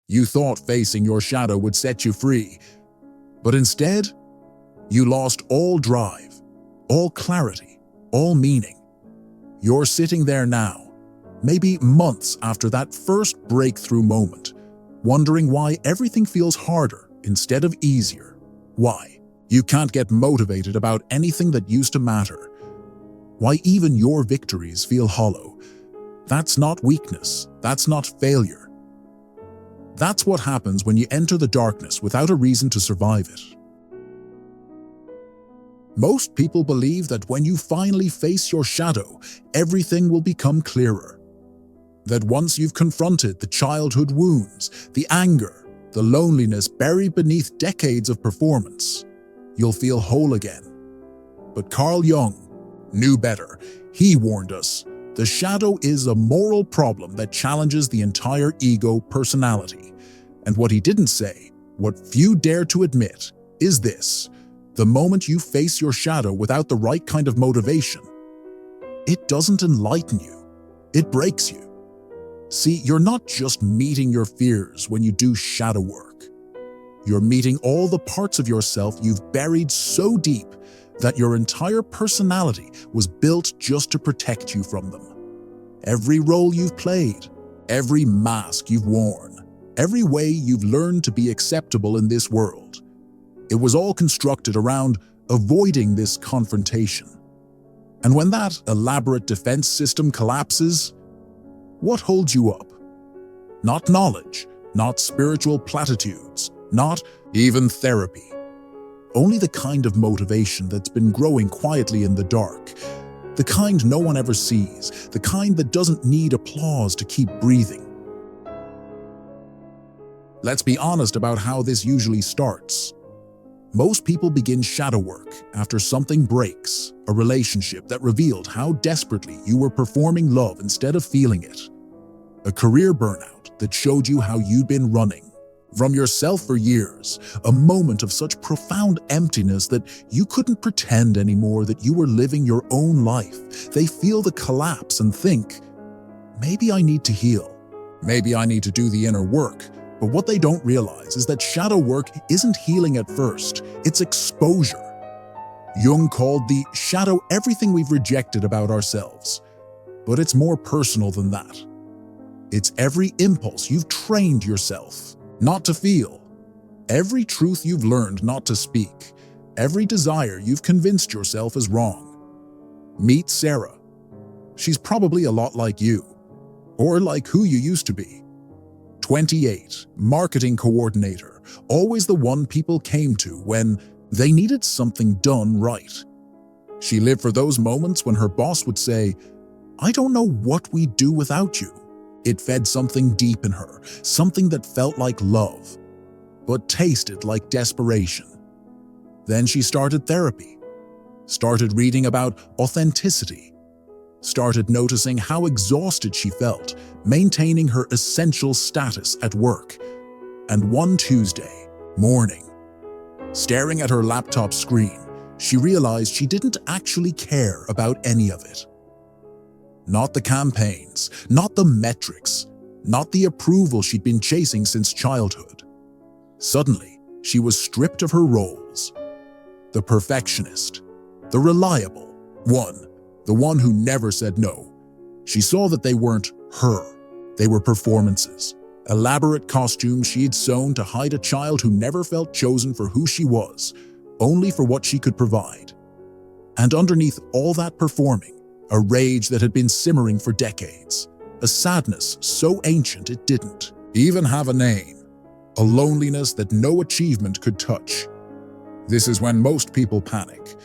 You thought facing your shadow would set you free, but instead, you lost all drive, all clarity, all meaning. You're sitting there now, maybe months after that first breakthrough moment, wondering why everything feels harder instead of easier. Why you can't get motivated about anything that used to matter. Why even your victories feel hollow. That's not weakness. That's not failure. That's what happens when you enter the darkness without a reason to survive it. Most people believe that when you finally face your shadow, everything will become clearer. That once you've confronted the childhood wounds, the anger, the loneliness buried beneath decades of performance, you'll feel whole again. But Carl Jung knew better. He warned us, the shadow is a moral problem that challenges the entire ego personality. And what he didn't say, what few dare to admit, is this: the moment you face your shadow without the right kind of motivation, it doesn't enlighten you, it breaks you. See, you're not just meeting your fears when you do shadow work. You're meeting all the parts of yourself you've buried so deep that your entire personality was built just to protect you from them. Every role you've played, every mask you've worn, every way you've learned to be acceptable in this world, it was all constructed around avoiding this confrontation. And when that elaborate defense system collapses, what holds you up? Not knowledge, not spiritual platitudes, not even therapy. Only the kind of motivation that's been growing quietly in the dark, the kind no one ever sees, the kind that doesn't need applause to keep breathing. Let's be honest about how this usually starts. Most people begin shadow work after something breaks, a relationship that revealed how desperately you were performing love instead of feeling it, a career burnout that showed you how you'd been running from yourself for years, a moment of such profound emptiness that you couldn't pretend anymore that you were living your own life. They feel the collapse and think, maybe I need to heal, maybe I need to do the inner work. But what they don't realize is that shadow work isn't healing at first, it's exposure. Jung called the shadow everything we've rejected about ourselves. But it's more personal than that. It's every impulse you've trained yourself not to feel, every truth you've learned not to speak, every desire you've convinced yourself is wrong. Meet Sarah. She's probably a lot like you, or like who you used to be. 28, marketing coordinator, always the one people came to when they needed something done right. She lived for those moments when her boss would say, "I don't know what we'd do without you." It fed something deep in her, something that felt like love, but tasted like desperation. Then she started therapy, started reading about authenticity, started noticing how exhausted she felt, maintaining her essential status at work. And one Tuesday morning, staring at her laptop screen, she realized she didn't actually care about any of it. Not the campaigns, not the metrics, not the approval she'd been chasing since childhood. Suddenly, she was stripped of her roles. The perfectionist, the reliable one, the one who never said no. She saw that they weren't her. They were performances, elaborate costumes she had sewn to hide a child who never felt chosen for who she was, only for what she could provide. And underneath all that performing, a rage that had been simmering for decades, a sadness so ancient it didn't even have a name, a loneliness that no achievement could touch. This is when most people panic,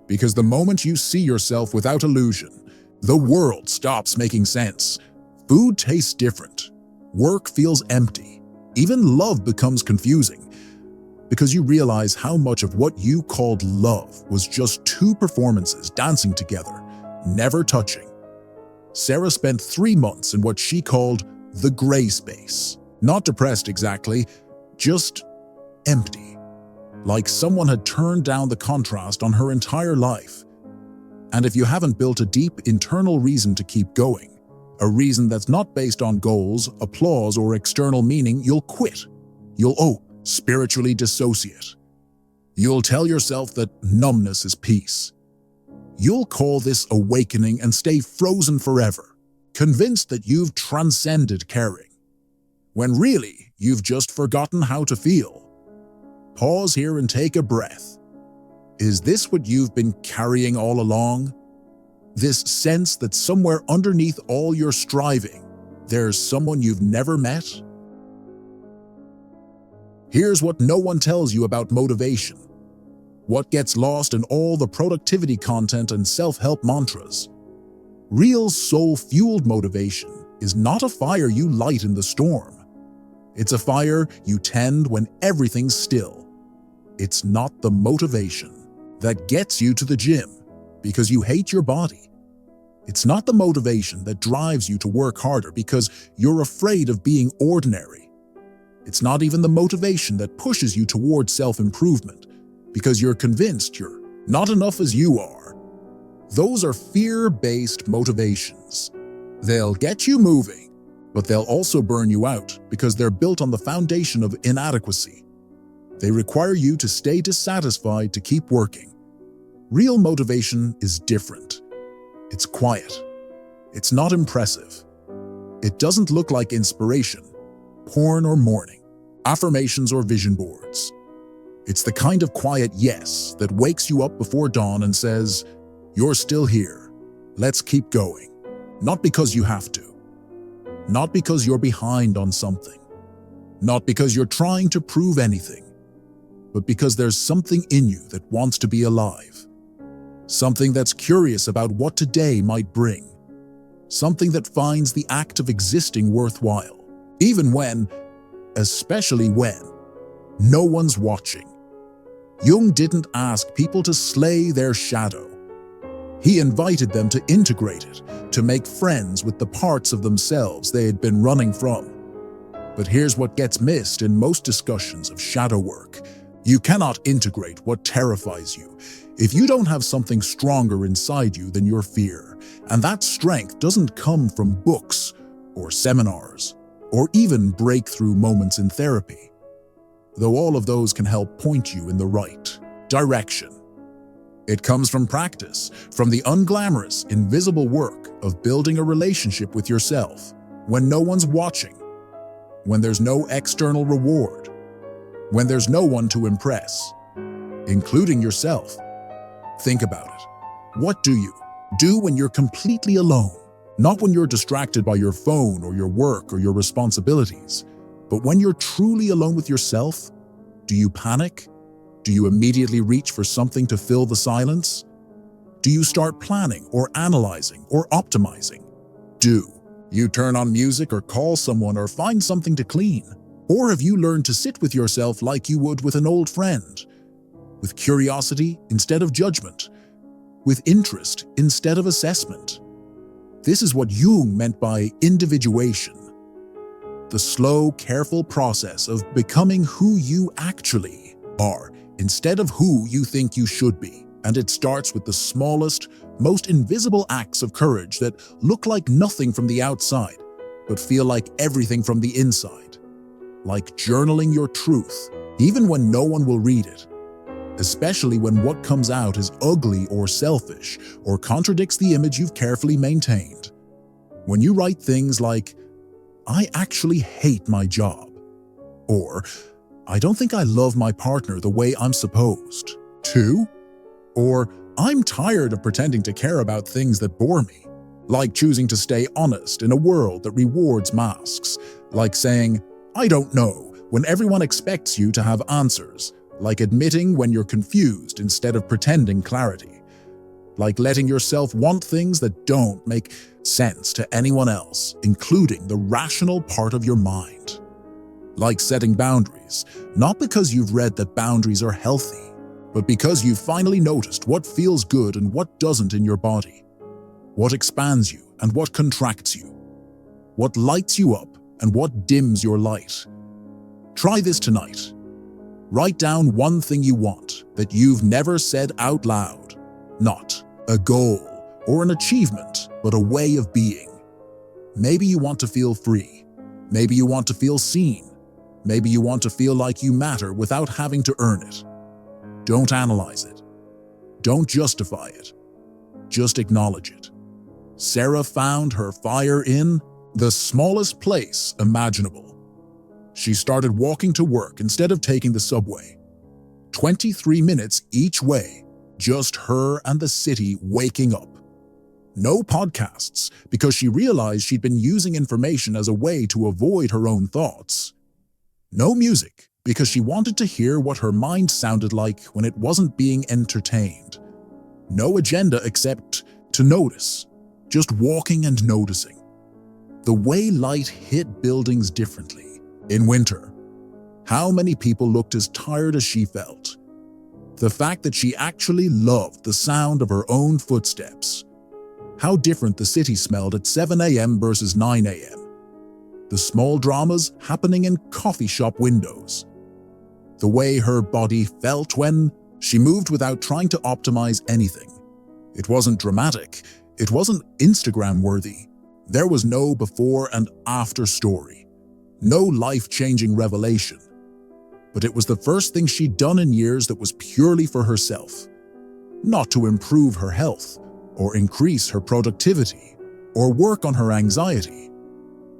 because the moment you see yourself without illusion, the world stops making sense. Food tastes different, work feels empty, even love becomes confusing, because you realize how much of what you called love was just two performances dancing together, never touching. Sarah spent 3 months in what she called the gray space. Not depressed exactly, just empty. Like someone had turned down the contrast on her entire life. And if you haven't built a deep internal reason to keep going, a reason that's not based on goals, applause, or external meaning, you'll quit. You'll spiritually dissociate. You'll tell yourself that numbness is peace. You'll call this awakening and stay frozen forever, convinced that you've transcended caring, when really you've just forgotten how to feel. Pause here and take a breath. Is this what you've been carrying all along? This sense that somewhere underneath all your striving, there's someone you've never met? Here's what no one tells you about motivation. What gets lost in all the productivity content and self-help mantras. Real soul-fueled motivation is not a fire you light in the storm. It's a fire you tend when everything's still. It's not the motivation that gets you to the gym because you hate your body. It's not the motivation that drives you to work harder because you're afraid of being ordinary. It's not even the motivation that pushes you towards self-improvement because you're convinced you're not enough as you are. Those are fear-based motivations. They'll get you moving, but they'll also burn you out because they're built on the foundation of inadequacy. They require you to stay dissatisfied to keep working. Real motivation is different. It's quiet. It's not impressive. It doesn't look like inspiration, porn or mourning, affirmations or vision boards. It's the kind of quiet yes that wakes you up before dawn and says, "You're still here. Let's keep going." Not because you have to. Not because you're behind on something. Not because you're trying to prove anything. But because there's something in you that wants to be alive. Something that's curious about what today might bring. Something that finds the act of existing worthwhile. Even when, especially when, no one's watching. Jung didn't ask people to slay their shadow. He invited them to integrate it, to make friends with the parts of themselves they had been running from. But here's what gets missed in most discussions of shadow work. You cannot integrate what terrifies you if you don't have something stronger inside you than your fear. And that strength doesn't come from books or seminars or even breakthrough moments in therapy, though all of those can help point you in the right direction. It comes from practice, from the unglamorous, invisible work of building a relationship with yourself when no one's watching, when there's no external reward, when there's no one to impress, including yourself. Think about it. What do you do when you're completely alone? Not when you're distracted by your phone or your work or your responsibilities, but when you're truly alone with yourself. Do you panic? Do you immediately reach for something to fill the silence? Do you start planning or analyzing or optimizing? Do you turn on music or call someone or find something to clean? Or have you learned to sit with yourself like you would with an old friend? With curiosity instead of judgment? With interest instead of assessment? This is what Jung meant by individuation. The slow, careful process of becoming who you actually are instead of who you think you should be. And it starts with the smallest, most invisible acts of courage that look like nothing from the outside, but feel like everything from the inside. Like journaling your truth, even when no one will read it. Especially when what comes out is ugly or selfish or contradicts the image you've carefully maintained. When you write things like, "I actually hate my job," or "I don't think I love my partner the way I'm supposed to," or "I'm tired of pretending to care about things that bore me," like choosing to stay honest in a world that rewards masks, like saying, "I don't know," when everyone expects you to have answers, like admitting when you're confused instead of pretending clarity, like letting yourself want things that don't make sense to anyone else, including the rational part of your mind. Like setting boundaries, not because you've read that boundaries are healthy, but because you've finally noticed what feels good and what doesn't in your body, what expands you and what contracts you, what lights you up and what dims your light. Try this tonight. Write down one thing you want that you've never said out loud. Not a goal or an achievement, but a way of being. Maybe you want to feel free. Maybe you want to feel seen. Maybe you want to feel like you matter without having to earn it. Don't analyze it. Don't justify it. Just acknowledge it. Sarah found her fire in the smallest place imaginable. She started walking to work instead of taking the subway. 23 minutes each way, just her and the city waking up. No podcasts, because she realized she'd been using information as a way to avoid her own thoughts. No music, because she wanted to hear what her mind sounded like when it wasn't being entertained. No agenda except to notice, just walking and noticing. The way light hit buildings differently. In winter, how many people looked as tired as she felt? The fact that she actually loved the sound of her own footsteps. How different the city smelled at 7 a.m. versus 9 a.m. The small dramas happening in coffee shop windows. The way her body felt when she moved without trying to optimize anything. It wasn't dramatic. It wasn't Instagram-worthy. There was no before and after story. No life-changing revelation. But it was the first thing she'd done in years that was purely for herself. Not to improve her health, or increase her productivity, or work on her anxiety,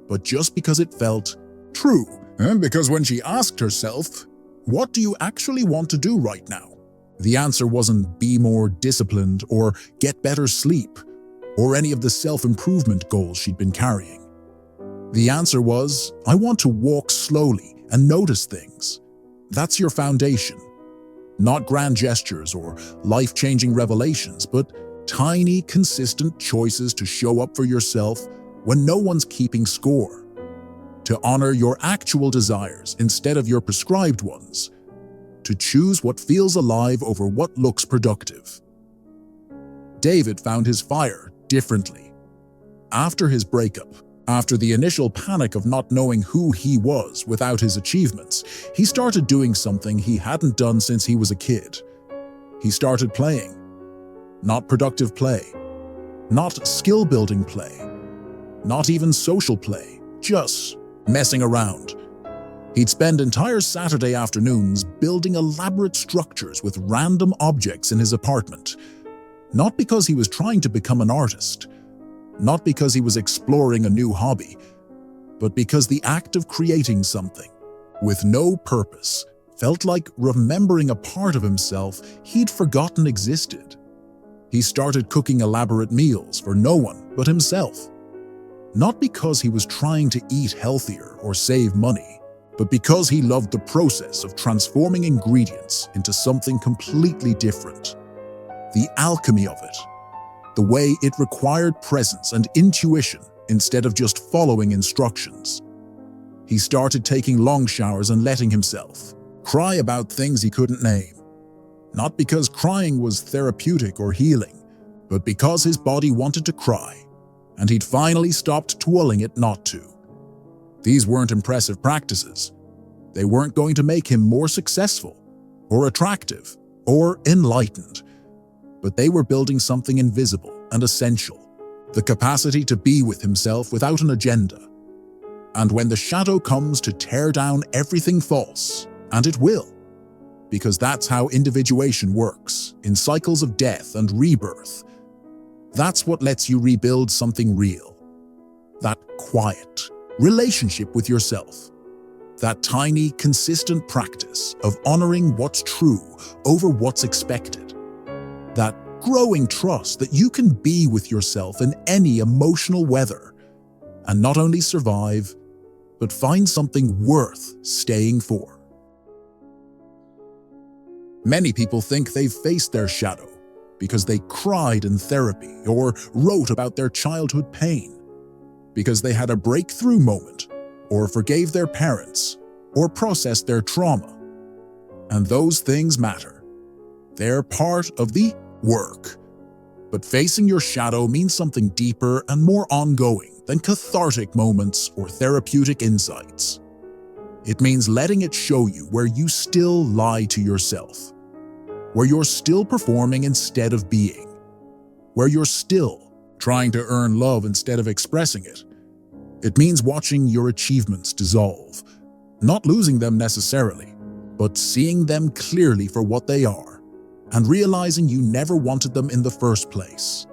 but just because it felt true. And because when she asked herself, what do you actually want to do right now? The answer wasn't be more disciplined or get better sleep, or any of the self-improvement goals she'd been carrying. The answer was, I want to walk slowly and notice things. That's your foundation. Not grand gestures or life-changing revelations, but tiny, consistent choices to show up for yourself when no one's keeping score. To honor your actual desires instead of your prescribed ones. To choose what feels alive over what looks productive. David found his fire differently. After his breakup, after the initial panic of not knowing who he was without his achievements, he started doing something he hadn't done since he was a kid. He started playing. Not productive play. Not skill-building play. Not even social play. Just messing around. He'd spend entire Saturday afternoons building elaborate structures with random objects in his apartment. Not because he was trying to become an artist. Not because he was exploring a new hobby. But because the act of creating something, with no purpose, felt like remembering a part of himself he'd forgotten existed. He started cooking elaborate meals for no one but himself. Not because he was trying to eat healthier or save money, but because he loved the process of transforming ingredients into something completely different. The alchemy of it. The way it required presence and intuition instead of just following instructions. He started taking long showers and letting himself cry about things he couldn't name. Not because crying was therapeutic or healing, but because his body wanted to cry, and he'd finally stopped twirling it not to. These weren't impressive practices. They weren't going to make him more successful, or attractive, or enlightened. But they were building something invisible and essential, the capacity to be with himself without an agenda. And when the shadow comes to tear down everything false, and it will, because that's how individuation works, in cycles of death and rebirth. That's what lets you rebuild something real. That quiet relationship with yourself. That tiny, consistent practice of honoring what's true over what's expected. That growing trust that you can be with yourself in any emotional weather, and not only survive, but find something worth staying for. Many people think they've faced their shadow because they cried in therapy or wrote about their childhood pain, because they had a breakthrough moment or forgave their parents or processed their trauma. And those things matter. They're part of the work. But facing your shadow means something deeper and more ongoing than cathartic moments or therapeutic insights. It means letting it show you where you still lie to yourself, where you're still performing instead of being, where you're still trying to earn love instead of expressing it, It means watching your achievements dissolve, not losing them necessarily, but seeing them clearly for what they are, and realizing you never wanted them in the first place.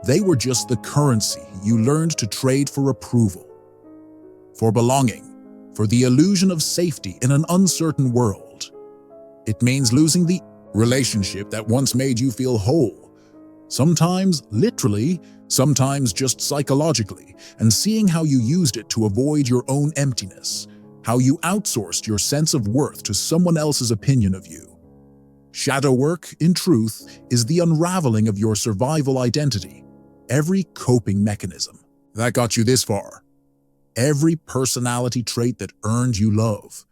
They were just the currency you learned to trade for approval, for belonging, for the illusion of safety in an uncertain world. It means losing the relationship that once made you feel whole, sometimes literally, sometimes just psychologically, and seeing how you used it to avoid your own emptiness, how you outsourced your sense of worth to someone else's opinion of you. Shadow work, in truth, is the unraveling of your survival identity, every coping mechanism that got you this far, every personality trait that earned you love,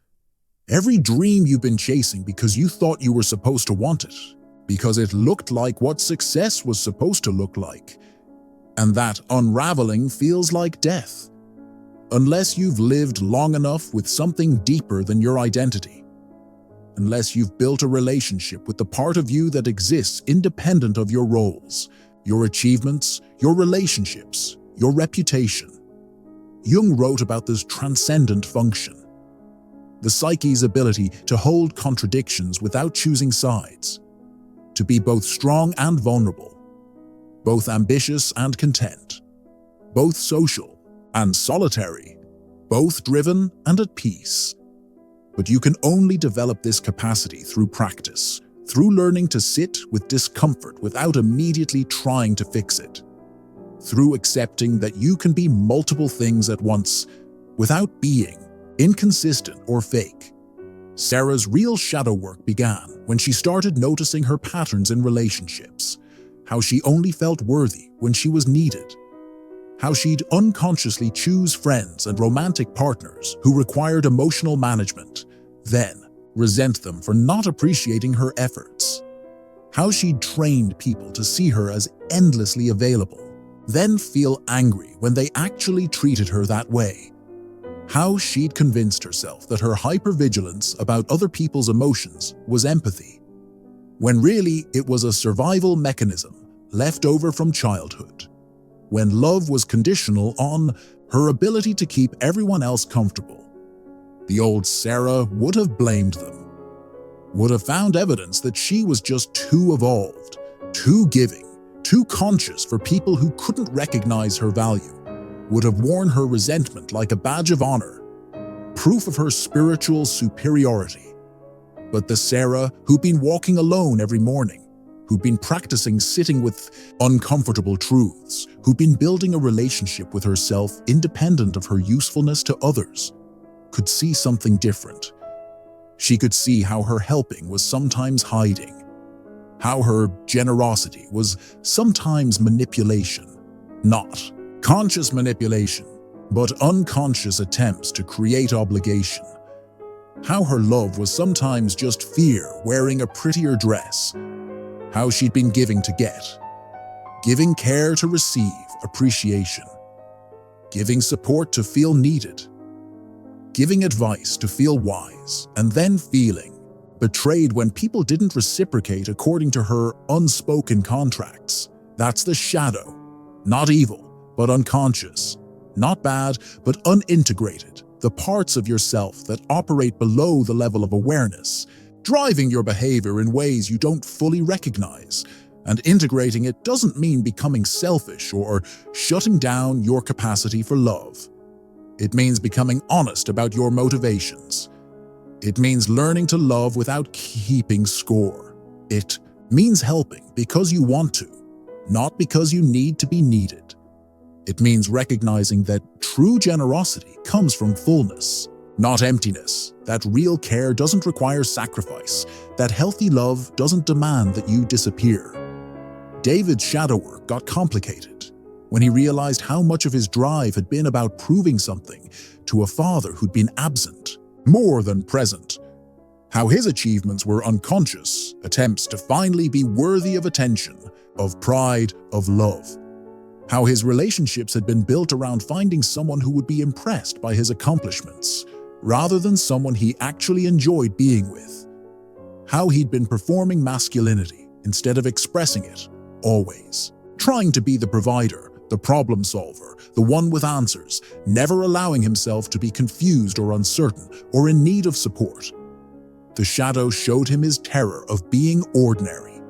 every dream you've been chasing because you thought you were supposed to want it, because it looked like what success was supposed to look like. And that unraveling feels like death, unless you've lived long enough with something deeper than your identity, unless you've built a relationship with the part of you that exists independent of your roles, your achievements, your relationships, your reputation. Jung wrote about this transcendent function, the psyche's ability to hold contradictions without choosing sides, to be both strong and vulnerable, both ambitious and content, both social and solitary, both driven and at peace. But you can only develop this capacity through practice, through learning to sit with discomfort without immediately trying to fix it, through accepting that you can be multiple things at once without being inconsistent or fake. Sarah's real shadow work began when she started noticing her patterns in relationships, how she only felt worthy when she was needed, how she'd unconsciously choose friends and romantic partners who required emotional management, then resent them for not appreciating her efforts, how she'd trained people to see her as endlessly available, then feel angry when they actually treated her that way, how she'd convinced herself that her hypervigilance about other people's emotions was empathy, when really it was a survival mechanism left over from childhood, when love was conditional on her ability to keep everyone else comfortable. The old Sarah would have blamed them, would have found evidence that she was just too evolved, too giving, too conscious for people who couldn't recognize her value, would have worn her resentment like a badge of honor, proof of her spiritual superiority. But the Sarah who'd been walking alone every morning, who'd been practicing sitting with uncomfortable truths, who'd been building a relationship with herself independent of her usefulness to others, could see something different. She could see how her helping was sometimes hiding, how her generosity was sometimes manipulation, not conscious manipulation, but unconscious attempts to create obligation, how her love was sometimes just fear wearing a prettier dress, how she'd been giving to get, giving care to receive appreciation, giving support to feel needed, giving advice to feel wise, and then feeling betrayed when people didn't reciprocate according to her unspoken contracts. That's the shadow, not evil, but unconscious, not bad, but unintegrated, the parts of yourself that operate below the level of awareness, driving your behavior in ways you don't fully recognize. And integrating it doesn't mean becoming selfish or shutting down your capacity for love. It means becoming honest about your motivations. It means learning to love without keeping score. It means helping because you want to, not because you need to be needed. It means recognizing that true generosity comes from fullness, not emptiness, that real care doesn't require sacrifice, that healthy love doesn't demand that you disappear. David's shadow work got complicated when he realized how much of his drive had been about proving something to a father who'd been absent, more than present. How his achievements were unconscious attempts to finally be worthy of attention, of pride, of love. How his relationships had been built around finding someone who would be impressed by his accomplishments, rather than someone he actually enjoyed being with. How he'd been performing masculinity instead of expressing it, always. Trying to be the provider, the problem solver, the one with answers, never allowing himself to be confused or uncertain or in need of support. The shadow showed him his terror of being ordinary,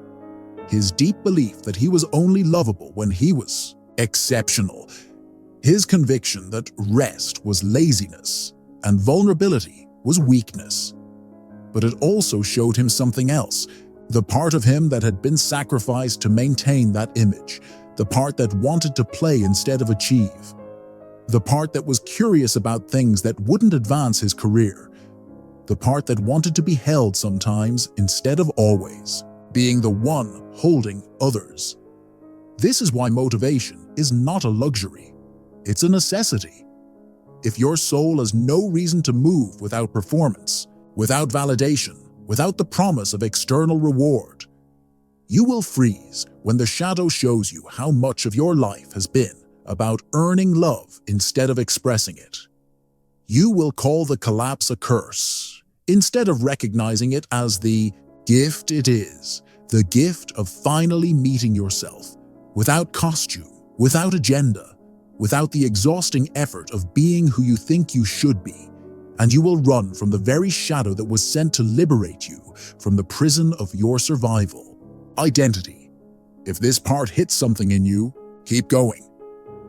his deep belief that he was only lovable when he was exceptional, his conviction that rest was laziness and vulnerability was weakness. But it also showed him something else, the part of him that had been sacrificed to maintain that image, the part that wanted to play instead of achieve, the part that was curious about things that wouldn't advance his career, the part that wanted to be held sometimes instead of always, being the one holding others. This is why motivation is not a luxury. It's a necessity. If your soul has no reason to move without performance, without validation, without the promise of external reward, you will freeze when the shadow shows you how much of your life has been about earning love instead of expressing it. You will call the collapse a curse instead of recognizing it as the gift it is, the gift of finally meeting yourself without costume, without agenda, without the exhausting effort of being who you think you should be. And you will run from the very shadow that was sent to liberate you from the prison of your survival. Identity. If this part hits something in you, keep going.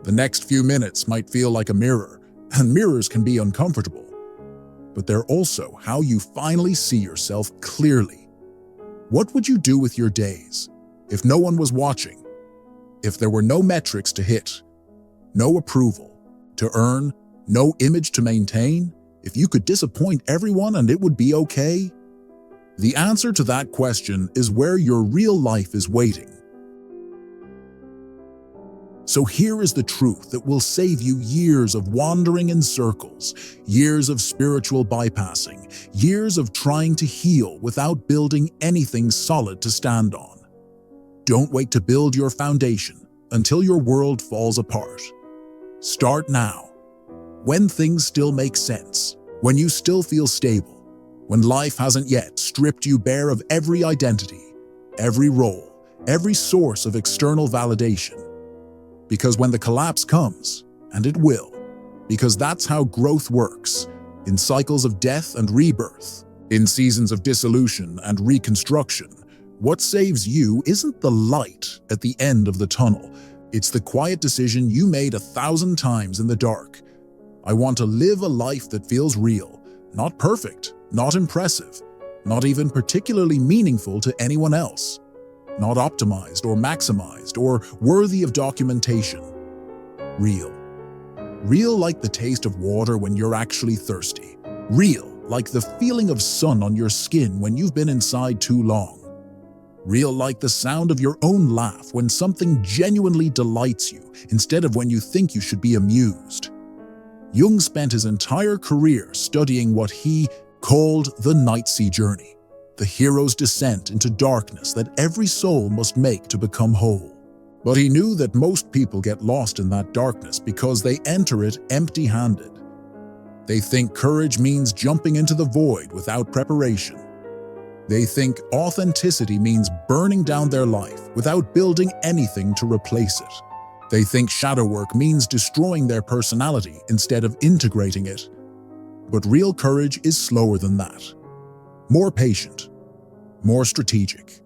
The next few minutes might feel like a mirror, and mirrors can be uncomfortable. But they're also how you finally see yourself clearly. What would you do with your days if no one was watching? If there were no metrics to hit, no approval to earn, no image to maintain? If you could disappoint everyone and it would be okay? The answer to that question is where your real life is waiting. So here is the truth that will save you years of wandering in circles, years of spiritual bypassing, years of trying to heal without building anything solid to stand on. Don't wait to build your foundation until your world falls apart. Start now. When things still make sense, when you still feel stable, when life hasn't yet stripped you bare of every identity, every role, every source of external validation. Because when the collapse comes, and it will, because that's how growth works, in cycles of death and rebirth, in seasons of dissolution and reconstruction, what saves you isn't the light at the end of the tunnel. It's the quiet decision you made 1,000 times in the dark. I want to live a life that feels real, not perfect, not impressive, not even particularly meaningful to anyone else, not optimized or maximized or worthy of documentation. Real. Real like the taste of water when you're actually thirsty. Real like the feeling of sun on your skin when you've been inside too long. Real like the sound of your own laugh when something genuinely delights you instead of when you think you should be amused. Jung spent his entire career studying what he called the night sea journey, the hero's descent into darkness that every soul must make to become whole. But he knew that most people get lost in that darkness because they enter it empty-handed. They think courage means jumping into the void without preparation. They think authenticity means burning down their life without building anything to replace it. They think shadow work means destroying their personality instead of integrating it. But real courage is slower than that. More patient, more strategic.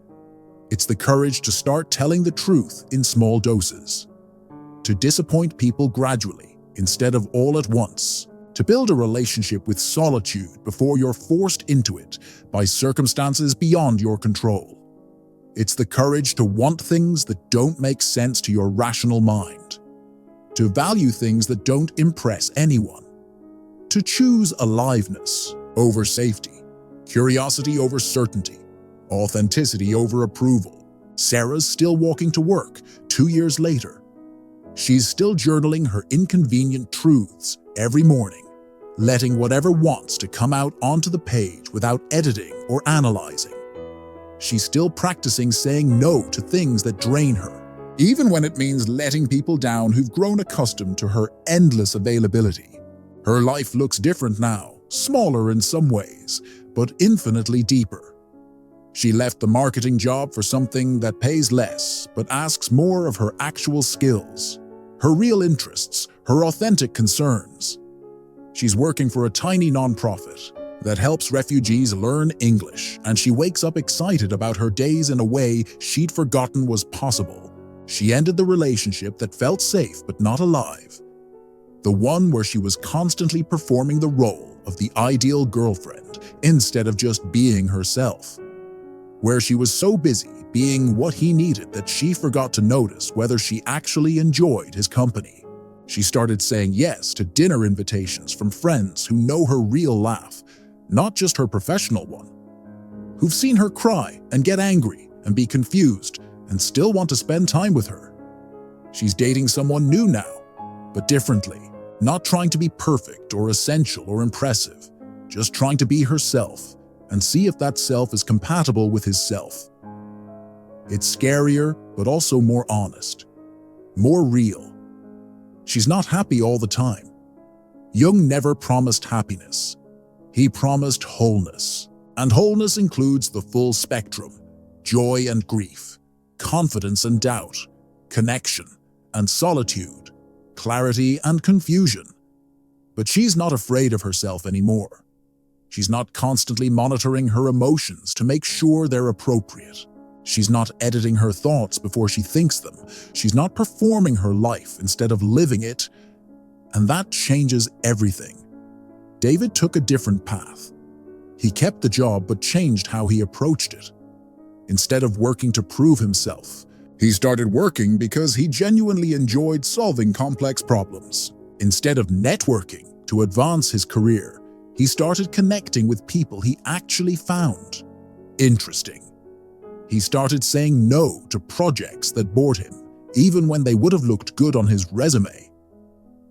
It's the courage to start telling the truth in small doses, to disappoint people gradually instead of all at once, to build a relationship with solitude before you're forced into it by circumstances beyond your control. It's the courage to want things that don't make sense to your rational mind, to value things that don't impress anyone, to choose aliveness over safety, curiosity over certainty, authenticity over approval. Sarah's still walking to work 2 years later. She's still journaling her inconvenient truths every morning, letting whatever wants to come out onto the page without editing or analyzing. She's still practicing saying no to things that drain her, even when it means letting people down who've grown accustomed to her endless availability. Her life looks different now, smaller in some ways, but infinitely deeper. She left the marketing job for something that pays less, but asks more of her actual skills. her real interests, her authentic concerns. She's working for a tiny nonprofit that helps refugees learn English, and she wakes up excited about her days in a way she'd forgotten was possible. She ended the relationship that felt safe but not alive, the one where she was constantly performing the role of the ideal girlfriend instead of just being herself, where she was so busy being what he needed that she forgot to notice whether she actually enjoyed his company. She started saying yes to dinner invitations from friends who know her real laugh, not just her professional one, who've seen her cry and get angry and be confused and still want to spend time with her. She's dating someone new now, but differently, not trying to be perfect or essential or impressive, just trying to be herself and see if that self is compatible with his self. It's scarier, but also more honest, more real. She's not happy all the time. Jung never promised happiness. He promised wholeness, and wholeness includes the full spectrum: joy and grief, confidence and doubt, connection and solitude, clarity and confusion. But she's not afraid of herself anymore. She's not constantly monitoring her emotions to make sure they're appropriate. She's not editing her thoughts before she thinks them. She's not performing her life instead of living it. And that changes everything. David took a different path. He kept the job but changed how he approached it. Instead of working to prove himself, he started working because he genuinely enjoyed solving complex problems. Instead of networking to advance his career, he started connecting with people he actually found interesting. He started saying no to projects that bored him, even when they would have looked good on his resume.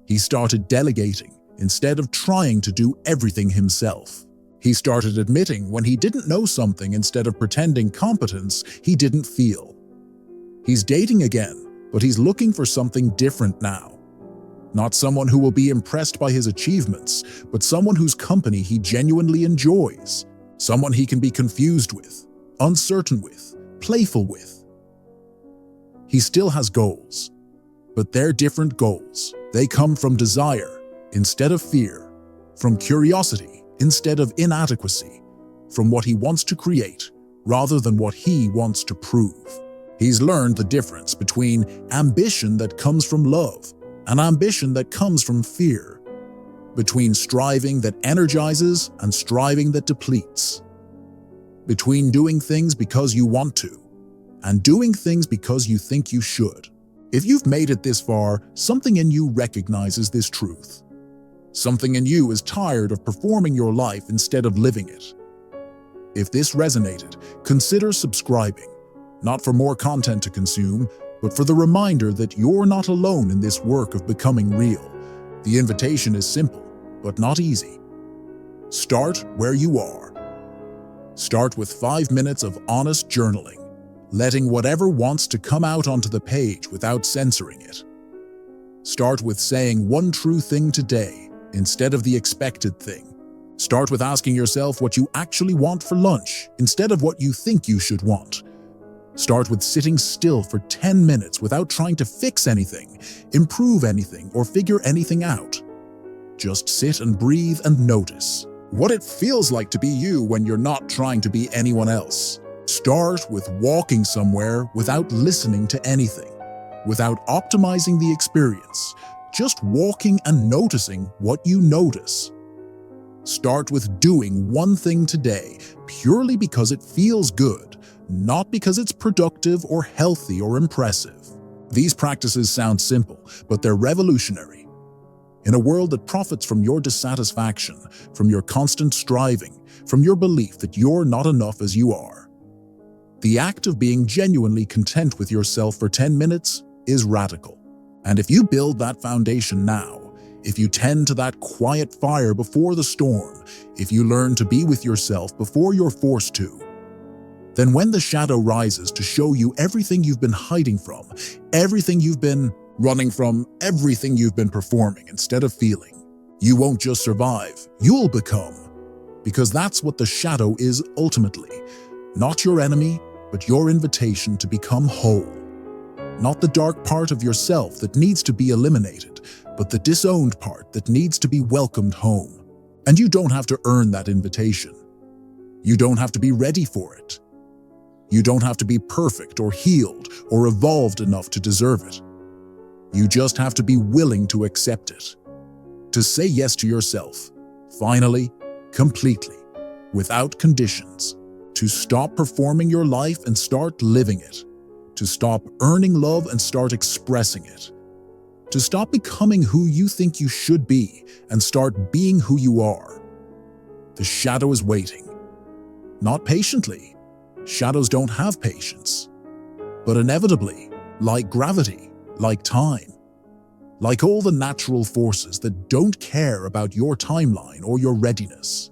He started delegating instead of trying to do everything himself. He started admitting when he didn't know something instead of pretending competence he didn't feel. He's dating again, but he's looking for something different now. Not someone who will be impressed by his achievements, but someone whose company he genuinely enjoys. Someone he can be confused with, uncertain with, playful with. He still has goals, but they're different goals. They come from desire instead of fear, from curiosity instead of inadequacy, from what he wants to create rather than what he wants to prove. He's learned the difference between ambition that comes from love and ambition that comes from fear, between striving that energizes and striving that depletes, between doing things because you want to and doing things because you think you should. If you've made it this far, something in you recognizes this truth. Something in you is tired of performing your life instead of living it. If this resonated, consider subscribing, not for more content to consume, but for the reminder that you're not alone in this work of becoming real. The invitation is simple, but not easy. Start where you are. Start with 5 minutes of honest journaling, letting whatever wants to come out onto the page without censoring it. Start with saying one true thing today instead of the expected thing. Start with asking yourself what you actually want for lunch instead of what you think you should want. Start with sitting still for 10 minutes without trying to fix anything, improve anything, or figure anything out. Just sit and breathe and notice what it feels like to be you when you're not trying to be anyone else. Start with walking somewhere without listening to anything, without optimizing the experience, just walking and noticing what you notice. Start with doing one thing today purely because it feels good, not because it's productive or healthy or impressive. These practices sound simple, but they're revolutionary. In a world that profits from your dissatisfaction, from your constant striving, from your belief that you're not enough as you are, the act of being genuinely content with yourself for 10 minutes is radical. And if you build that foundation now, if you tend to that quiet fire before the storm, if you learn to be with yourself before you're forced to, then when the shadow rises to show you everything you've been hiding from, everything you've been running from, everything you've been performing instead of feeling, you won't just survive, you'll become. Because that's what the shadow is ultimately. Not your enemy, but your invitation to become whole. Not the dark part of yourself that needs to be eliminated, but the disowned part that needs to be welcomed home. And you don't have to earn that invitation. You don't have to be ready for it. You don't have to be perfect or healed or evolved enough to deserve it. You just have to be willing to accept it. To say yes to yourself, finally, completely, without conditions. To stop performing your life and start living it. To stop earning love and start expressing it. To stop becoming who you think you should be and start being who you are. The shadow is waiting. Not patiently. Shadows don't have patience. But inevitably, like gravity, like time, like all the natural forces that don't care about your timeline or your readiness.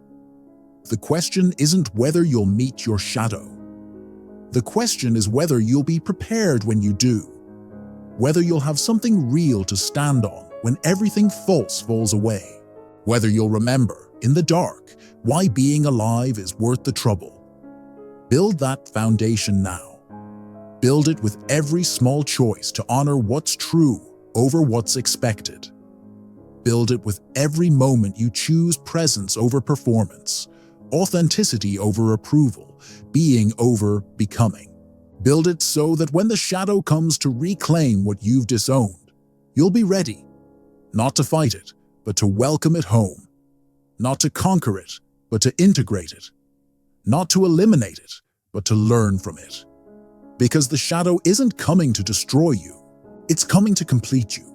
The question isn't whether you'll meet your shadow. The question is whether you'll be prepared when you do. Whether you'll have something real to stand on when everything false falls away. Whether you'll remember, in the dark, why being alive is worth the trouble. Build that foundation now. Build it with every small choice to honor what's true over what's expected. Build it with every moment you choose presence over performance, authenticity over approval, being over becoming. Build it so that when the shadow comes to reclaim what you've disowned, you'll be ready, not to fight it, but to welcome it home, not to conquer it, but to integrate it, not to eliminate it, but to learn from it. Because the shadow isn't coming to destroy you, it's coming to complete you.